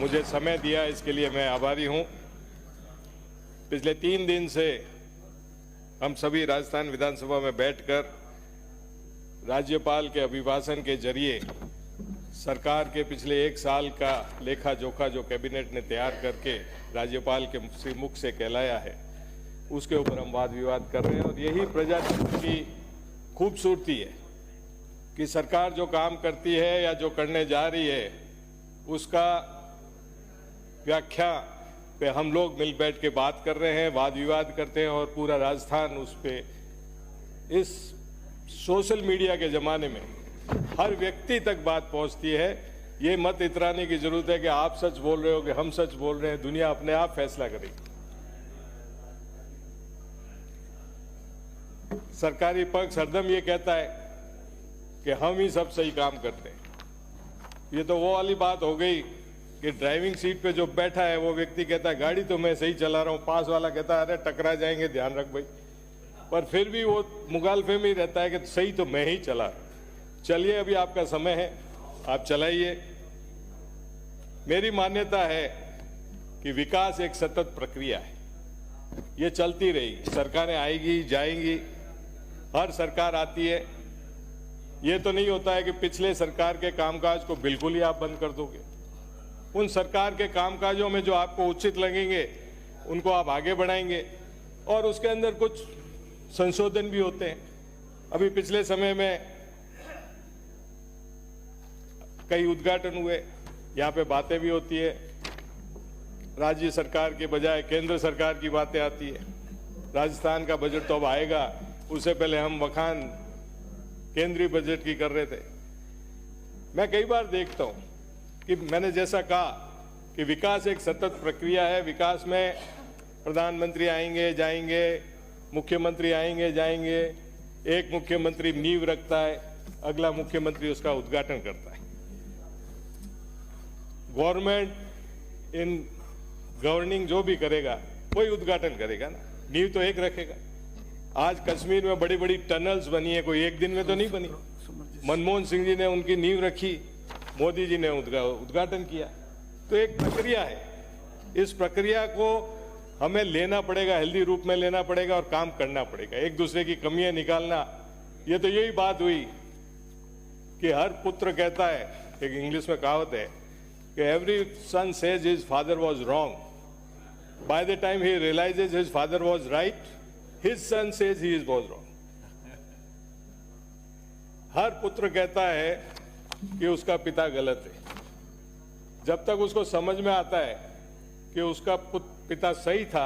मुझे समय दिया, इसके लिए मैं आभारी हूं। पिछले 3 दिन से हम सभी राजस्थान विधानसभा में बैठकर राज्यपाल के अभिभाषण के जरिए सरकार के पिछले 1 साल का लेखा जोखा जो कैबिनेट ने तैयार करके राज्यपाल के मुख से कहलाया है, उसके ऊपर हम वाद विवाद कर रहे हैं। और यही प्रजातंत्र की खूबसूरती है कि सरकार जो काम करती है या जो करने जा रही है, उसका व्याख्या पे हम लोग मिल बैठ के बात कर रहे हैं, वाद विवाद करते हैं और पूरा राजस्थान उस पे, इस सोशल मीडिया के जमाने में हर व्यक्ति तक बात पहुंचती है। ये मत इतराने की जरूरत है कि आप सच बोल रहे हो कि हम सच बोल रहे हैं, दुनिया अपने आप फैसला करेगी। सरकारी पक्ष हरदम ये कहता है कि हम ही सब सही काम करते हैं। ये तो वो वाली बात हो गई कि ड्राइविंग सीट पे जो बैठा है वो व्यक्ति कहता है गाड़ी तो मैं सही चला रहा हूं, पास वाला कहता है अरे टकरा जाएंगे, ध्यान रख भाई। पर फिर भी वो मुगालफे में ही रहता है कि सही तो मैं ही चला रहा हूं। चलिए, अभी आपका समय है, आप चलाइए। मेरी मान्यता है कि विकास एक सतत प्रक्रिया है, ये चलती रहेगी। सरकारें आएगी जाएंगी, हर सरकार आती है। ये तो नहीं होता है कि पिछले सरकार के कामकाज को बिल्कुल ही आप बंद कर दोगे। उन सरकार के कामकाजों में जो आपको उचित लगेंगे उनको आप आगे बढ़ाएंगे और उसके अंदर कुछ संशोधन भी होते हैं। अभी पिछले समय में कई उद्घाटन हुए, यहाँ पे बातें भी होती है। राज्य सरकार के बजाय केंद्र सरकार की बातें आती है। राजस्थान का बजट तो अब आएगा, उससे पहले हम बखान केंद्रीय बजट की कर रहे थे। मैं कई बार देखता हूं कि मैंने जैसा कहा कि विकास एक सतत प्रक्रिया है। विकास में प्रधानमंत्री आएंगे जाएंगे, मुख्यमंत्री आएंगे जाएंगे, एक मुख्यमंत्री नींव रखता है, अगला मुख्यमंत्री उसका उद्घाटन करता है। गवर्नमेंट इन गवर्निंग जो भी करेगा वही उद्घाटन करेगा ना, नींव तो एक रखेगा। आज कश्मीर में बड़ी बड़ी टनल्स बनी है, कोई एक दिन में तो नहीं बनी। मनमोहन सिंह जी ने उनकी नींव रखी, मोदी जी ने उद्घाटन किया। तो एक प्रक्रिया है, इस प्रक्रिया को हमें लेना पड़ेगा, हेल्दी रूप में लेना पड़ेगा और काम करना पड़ेगा। एक दूसरे की कमियां निकालना, ये तो यही बात हुई कि हर पुत्र कहता है, एक इंग्लिश में कहावत है कि every son says his father was wrong, by the time he realises his father was right, his son says he was wrong. हर पुत्र कहता है कि उसका पिता गलत है। जब तक उसको समझ में आता है कि उसका पिता सही था,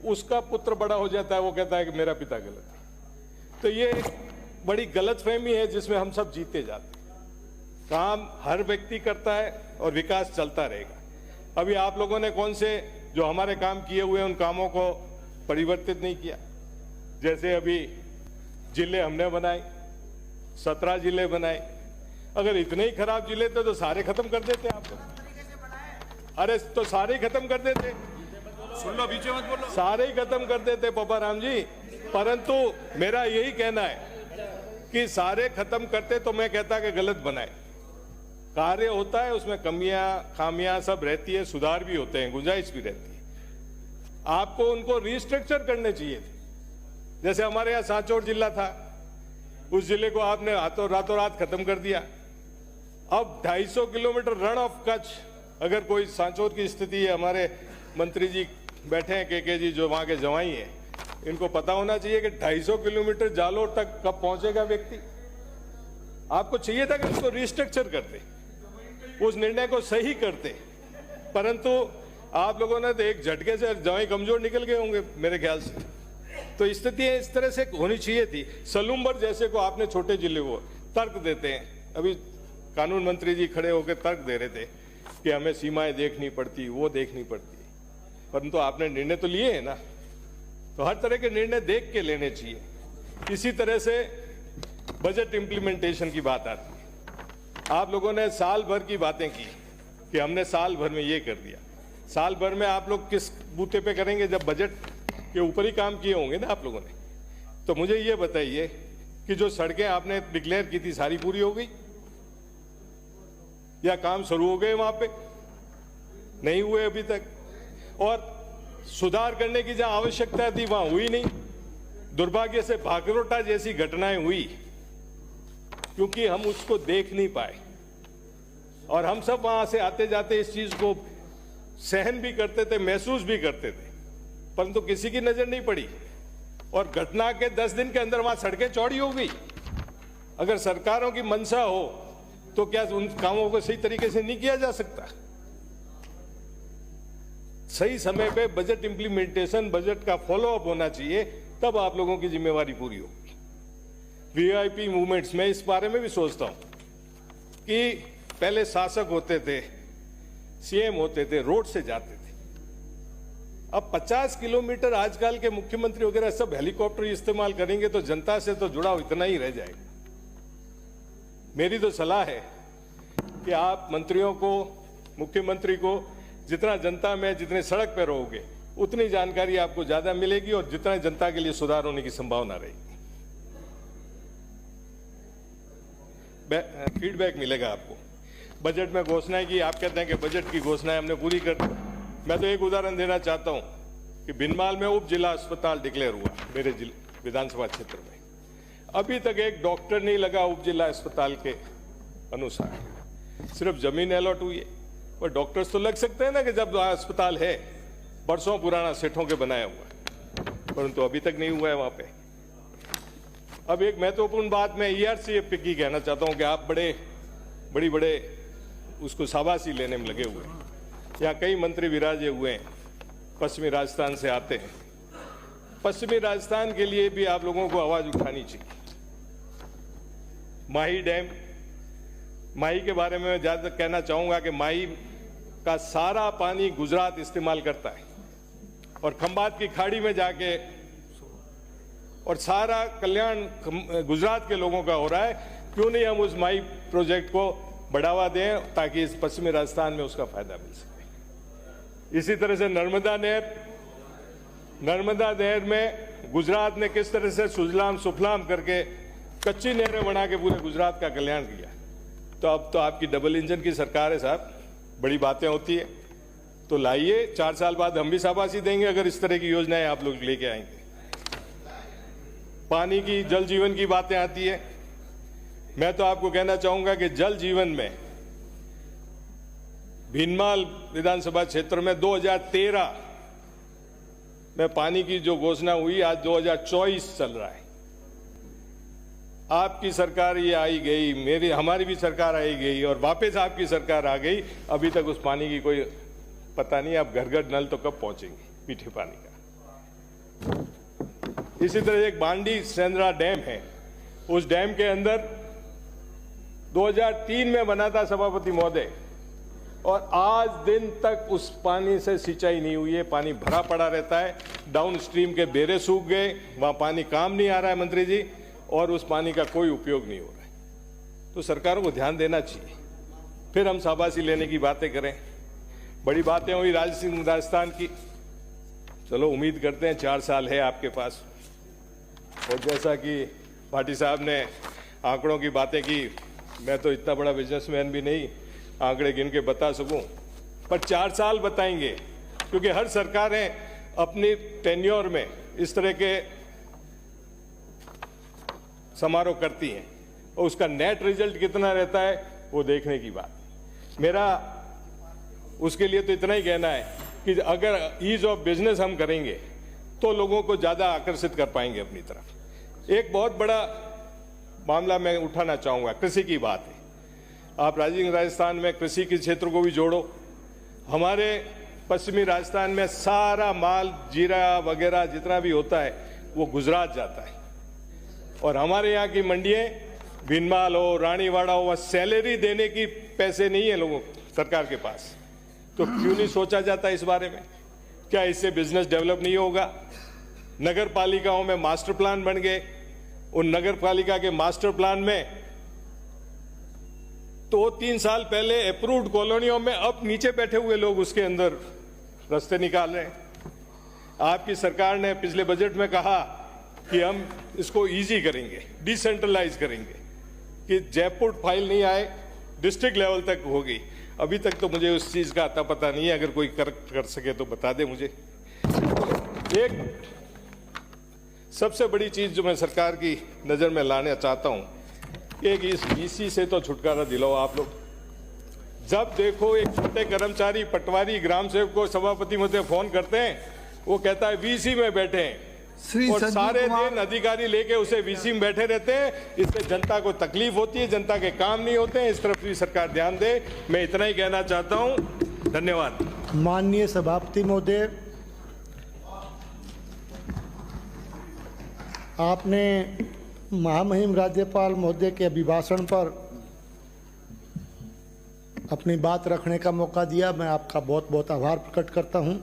उसका पुत्र बड़ा हो जाता है, वो कहता है कि मेरा पिता गलत है। तो ये बड़ी गलतफहमी है जिसमें हम सब जीते जाते हैं। काम हर व्यक्ति करता है और विकास चलता रहेगा। अभी आप लोगों ने कौन से जो हमारे काम किए हुए उन कामों को परिवर्तित नहीं किया। जैसे अभी जिले हमने बनाए, 17 जिले बनाए। अगर इतने ही खराब जिले थे तो सारे खत्म कर देते आप लोग। अरे तो सारे ही खत्म कर देते, सुन लो, बीच में मत बोलो, सारे ही खत्म कर देते पापा राम जी। परंतु मेरा यही कहना है कि सारे खत्म करते तो मैं कहता कि गलत बनाए। कार्य होता है, उसमें कमियां खामियां सब रहती है, सुधार भी होते हैं, गुंजाइश भी रहती है। आपको उनको रिस्ट्रक्चर करने चाहिए थे। जैसे हमारे यहाँ सांचौर जिला था, उस जिले को आपने रातों रात खत्म कर दिया। अब 250 किलोमीटर रण ऑफ कच्छ, अगर कोई सांचौर की स्थिति है, हमारे मंत्री जी बैठे हैं के जी जो वहां के जवाई हैं, इनको पता होना चाहिए कि 250 किलोमीटर जालोर तक कब पहुंचेगा व्यक्ति। आपको चाहिए था कि उसको रिस्ट्रक्चर करते, उस निर्णय को सही करते, परंतु आप लोगों ने तो एक झटके से जवाई कमजोर निकल गए होंगे मेरे ख्याल से। तो स्थितियां इस तरह से होनी चाहिए थी। सलूम्बर जैसे को आपने छोटे जिले को तर्क देते हैं। अभी कानून मंत्री जी खड़े होकर तर्क दे रहे थे कि हमें सीमाएं देखनी पड़ती, वो देखनी पड़ती, परंतु आपने निर्णय तो लिए हैं ना। तो हर तरह के निर्णय देख के लेने चाहिए। इसी तरह से बजट इंप्लीमेंटेशन की बात आती है। आप लोगों ने साल भर की बातें की कि हमने साल भर में ये कर दिया। साल भर में आप लोग किस बूते पे करेंगे जब बजट के ऊपर ही काम किए होंगे ना आप लोगों ने। तो मुझे ये बताइए कि जो सड़कें आपने डिक्लेयर की थी सारी पूरी हो गई या काम शुरू हो गए वहां पे? नहीं हुए अभी तक, और सुधार करने की जहां आवश्यकता थी वहां हुई नहीं। दुर्भाग्य से भागरोटा जैसी घटनाएं हुई क्योंकि हम उसको देख नहीं पाए, और हम सब वहां से आते जाते इस चीज को सहन भी करते थे, महसूस भी करते थे, परंतु किसी की नजर नहीं पड़ी, और घटना के 10 दिन के अंदर वहां सड़कें चौड़ी हो गई। अगर सरकारों की मंशा हो तो क्या उन कामों को सही तरीके से नहीं किया जा सकता? सही समय पे बजट इंप्लीमेंटेशन, बजट का फॉलोअप होना चाहिए, तब आप लोगों की जिम्मेवारी पूरी होगी। वीआईपी मूवमेंट्स में इस बारे में भी सोचता हूं कि पहले शासक होते थे, सीएम होते थे, रोड से जाते थे। अब 50 किलोमीटर आजकल के मुख्यमंत्री वगैरह सब हेलीकॉप्टर इस्तेमाल करेंगे तो जनता से तो जुड़ाव इतना ही रह जाएगा। मेरी तो सलाह है कि आप मंत्रियों को, मुख्यमंत्री को, जितना जनता में, जितने सड़क पर रहोगे उतनी जानकारी आपको ज्यादा मिलेगी और जितना जनता के लिए सुधार होने की संभावना रहेगी, फीडबैक मिलेगा आपको। बजट में घोषणाएं की, आप कहते हैं कि बजट की घोषणाएं हमने पूरी कर दी। मैं तो एक उदाहरण देना चाहता हूं कि भिनमाल में उप जिला अस्पताल डिक्लेयर हुआ मेरे विधानसभा क्षेत्र में। अभी तक एक डॉक्टर नहीं लगा उप जिला अस्पताल के अनुसार, सिर्फ जमीन अलॉट हुई है। और डॉक्टर्स तो लग सकते हैं ना कि जब अस्पताल है, बरसों पुराना सेठों के बनाया हुआ, परंतु अभी तक नहीं हुआ है वहां पे। अब एक महत्वपूर्ण बात मैं ईआरसीएफ की कहना चाहता हूं कि आप बड़े उसको शाबाशी लेने में लगे हुए हैं। यहाँ कई मंत्री विराजे हुए हैं, पश्चिमी राजस्थान से आते हैं। पश्चिमी राजस्थान के लिए भी आप लोगों को आवाज उठानी चाहिए। माही डैम, माही के बारे में मैं ज्यादा कहना चाहूंगा कि माही का सारा पानी गुजरात इस्तेमाल करता है और खंबात की खाड़ी में जाके, और सारा कल्याण गुजरात के लोगों का हो रहा है। क्यों नहीं हम उस माही प्रोजेक्ट को बढ़ावा दें ताकि इस पश्चिमी राजस्थान में उसका फायदा मिल सके। इसी तरह से नर्मदा नहर में गुजरात ने किस तरह से सुजलाम सुफलाम करके कच्ची नहरें बना के पूरे गुजरात का कल्याण किया। तो अब तो आपकी डबल इंजन की सरकार है साहब, बड़ी बातें होती है तो लाइए, 4 साल बाद हम भी शाबाशी देंगे अगर इस तरह की योजनाएं आप लोग लेके आएंगे। पानी की, जल जीवन की बातें आती है। मैं तो आपको कहना चाहूंगा कि जल जीवन में भीनमाल विधानसभा क्षेत्र में 2013 में पानी की जो घोषणा हुई, आज 2024 चल रहा है। आपकी सरकार ये आई गई, हमारी भी सरकार आई गई और वापस आपकी सरकार आ गई, अभी तक उस पानी की कोई पता नहीं। अब घर घर नल तो कब पहुंचेंगे मीठे पानी का। इसी तरह एक बांडी सेंद्रा डैम है, उस डैम के अंदर 2003 में बना था सभापति महोदय, और आज दिन तक उस पानी से सिंचाई नहीं हुई है। पानी भरा पड़ा रहता है, डाउन स्ट्रीम के बेरे सूख गए, वहां पानी काम नहीं आ रहा है मंत्री जी, और उस पानी का कोई उपयोग नहीं हो रहा है। तो सरकारों को ध्यान देना चाहिए, फिर हम शाबाशी लेने की बातें करें। बड़ी बातें हुई राजस्थान की, चलो उम्मीद करते हैं 4 साल है आपके पास। और जैसा कि भाटी साहब ने आंकड़ों की बातें की, मैं तो इतना बड़ा बिजनेसमैन भी नहीं आंकड़े गिन के बता सकूं, पर 4 साल बताएंगे, क्योंकि हर सरकारें अपनी टेन्योर में इस तरह के समारोह करती हैं, और उसका नेट रिजल्ट कितना रहता है वो देखने की बात। मेरा उसके लिए तो इतना ही कहना है कि अगर ईज ऑफ बिजनेस हम करेंगे तो लोगों को ज्यादा आकर्षित कर पाएंगे अपनी तरफ। एक बहुत बड़ा मामला मैं उठाना चाहूंगा, कृषि की बात है। आप राजस्थान में कृषि के क्षेत्र को भी जोड़ो। हमारे पश्चिमी राजस्थान में सारा माल, जीरा वगैरह जितना भी होता है वो गुजरात जाता है, और हमारे यहाँ की मंडियां, भीनमाल हो, रानीवाड़ा हो, वह सैलरी देने की पैसे नहीं है लोगों सरकार के पास। तो क्यों नहीं सोचा जाता इस बारे में? क्या इससे बिजनेस डेवलप नहीं होगा? नगर पालिकाओं में मास्टर प्लान बन गए, उन नगर पालिका के मास्टर प्लान में तो 3 साल पहले अप्रूव्ड कॉलोनियों में अब नीचे बैठे हुए लोग उसके अंदर रास्ते निकाल रहे हैं। आपकी सरकार ने पिछले बजट में कहा कि हम इसको इजी करेंगे, डिसेंट्रलाइज करेंगे, कि जयपुर फाइल नहीं आए, डिस्ट्रिक्ट लेवल तक होगी। अभी तक तो मुझे उस चीज का आता पता नहीं है, अगर कोई करेक्ट कर सके तो बता दे मुझे। एक सबसे बड़ी चीज जो मैं सरकार की नजर में लाना चाहता हूं, एक इस वीसी से तो छुटकारा दिलाओ आप लोग। जब देखो एक छोटे कर्मचारी, पटवारी, ग्राम सेवक को सभापति मुझे फोन करते हैं, वो कहता है वीसी में बैठे हैं, और सारे दिन अधिकारी लेके उसे वीसी में बैठे रहते हैं। इससे जनता को तकलीफ होती है, जनता के काम नहीं होते हैं। इस तरफ भी सरकार ध्यान दे। मैं इतना ही कहना चाहता हूं, धन्यवाद। माननीय सभापति महोदय, आपने महामहिम राज्यपाल महोदय के अभिभाषण पर अपनी बात रखने का मौका दिया। मैं आपका बहुत बहुत आभार प्रकट करता हूं।